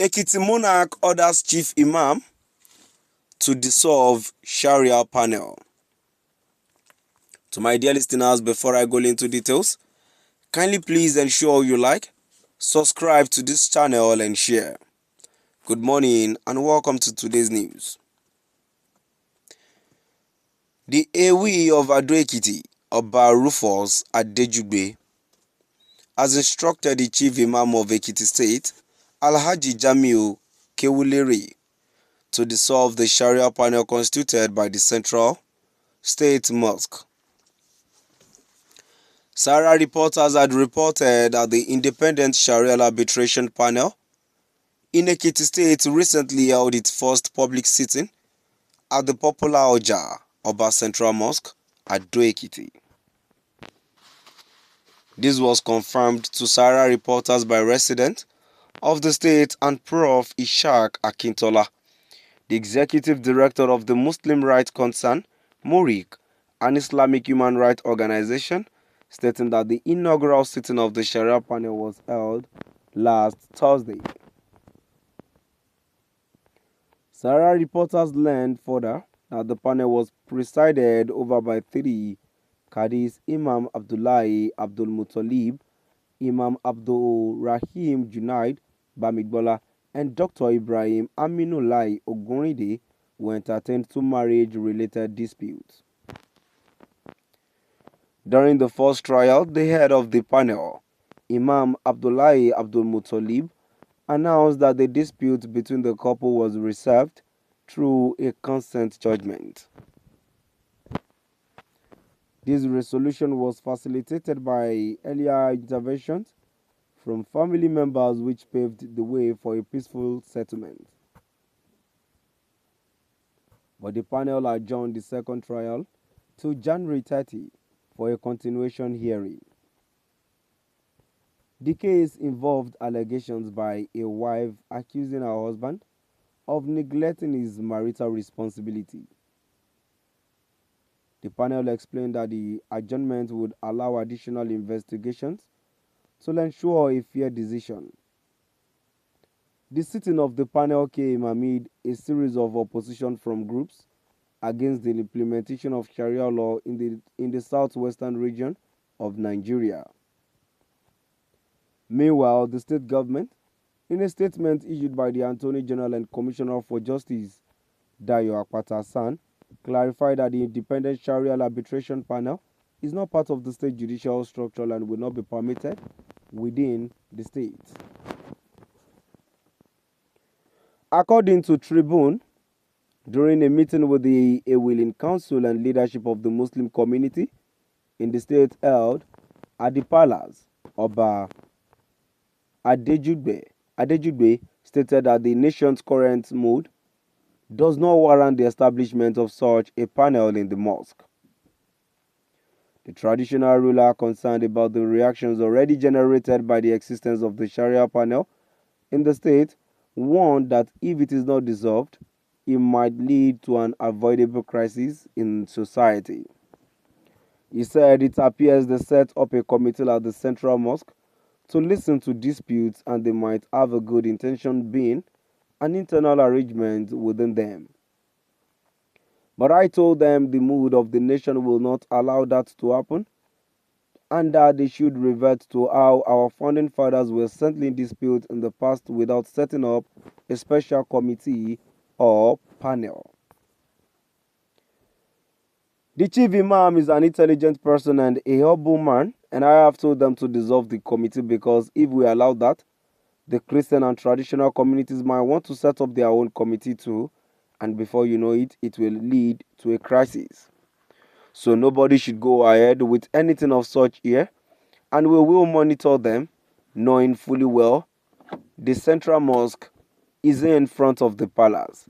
Ekiti Monarch orders Chief Imam to dissolve Sharia panel. To my dear listeners, before I go into details, kindly please ensure you like, subscribe to this channel and share. Good morning and welcome to today's news. The Ewi of Ekiti, Oba Rufus Adejugbe, has instructed the Chief Imam of Ekiti State, Alhaji Jamiu Kewulere, to dissolve the Sharia panel constituted by the Central State Mosque. Sharia reporters had reported that the Independent Sharia Arbitration Panel in Ekiti State recently held its first public sitting at the popular Oja Oba Central Mosque at Ekiti. This was confirmed to Sharia reporters by residents of the state and Prof. Ishaq Akintola, the executive director of the Muslim Rights Concern, Monarch, an Islamic human rights organization, stating that the inaugural sitting of the Sharia panel was held last Thursday. Sharia reporters learned further that the panel was presided over by three Qadis: Imam Abdullahi Abdul Muttalib, Imam Abdul Rahim Junaid Bamigbola, and Dr. Ibrahim Aminullah Ogunride, who entertained two marriage-related disputes. During the first trial, the head of the panel, Imam Abdullahi Abdul Muttalib, announced that the dispute between the couple was resolved through a consent judgment. This resolution was facilitated by earlier interventions from family members, which paved the way for a peaceful settlement. But the panel adjourned the second trial to January 30 for a continuation hearing. The case involved allegations by a wife accusing her husband of neglecting his marital responsibility. The panel explained that the adjournment would allow additional investigations to ensure a fair decision. The sitting of the panel came amid a series of opposition from groups against the implementation of Sharia law in the southwestern region of Nigeria. Meanwhile, the state government, in a statement issued by the Attorney General and Commissioner for Justice, Dayo Akpata-San, clarified that the Independent Sharia Arbitration Panel is not part of the state judicial structure and will not be permitted within the state. According to Tribune, during a meeting with the Ewilling Council and leadership of the Muslim community in the state held at the palace, Oba Adejugbe stated that the nation's current mood does not warrant the establishment of such a panel in the mosque. The traditional ruler, concerned about the reactions already generated by the existence of the Sharia panel in the state, warned that if it is not dissolved, it might lead to an avoidable crisis in society. He said it appears they set up a committee at the Central Mosque to listen to disputes, and they might have a good intention being an internal arrangement within them. But I told them the mood of the nation will not allow that to happen, and that they should revert to how our founding fathers were settling disputes in the past without setting up a special committee or panel. The chief imam is an intelligent person and a humble man, and I have told them to dissolve the committee because if we allow that, the Christian and traditional communities might want to set up their own committee too, and before you know it, it will lead to a crisis. So nobody should go ahead with anything of such here, and we will monitor them, knowing fully well the Central Mosque is in front of the palace.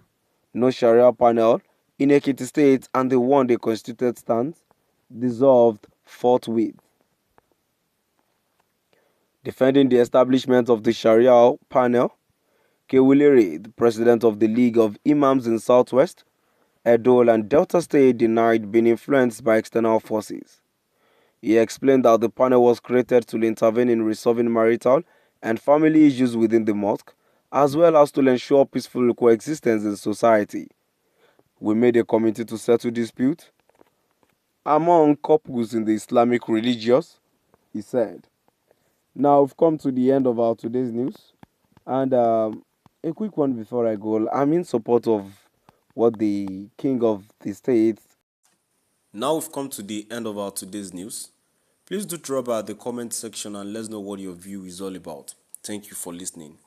No Sharia panel in Ekiti State, and the one they constituted stands dissolved forthwith. Defending the establishment of the Sharia panel, Kewulere, the president of the League of Imams in Southwest, Edo and Delta State, denied being influenced by external forces. He explained that the panel was created to intervene in resolving marital and family issues within the mosque, as well as to ensure peaceful coexistence in society. We made a committee to settle dispute among couples in the Islamic religions, he said. Now we've come to the end of our today's news, and a quick one before I go. I'm in support of what the king of the state. Now we've come to the end of our today's news. Please do drop by the comment section and let us know what your view is all about. Thank you for listening.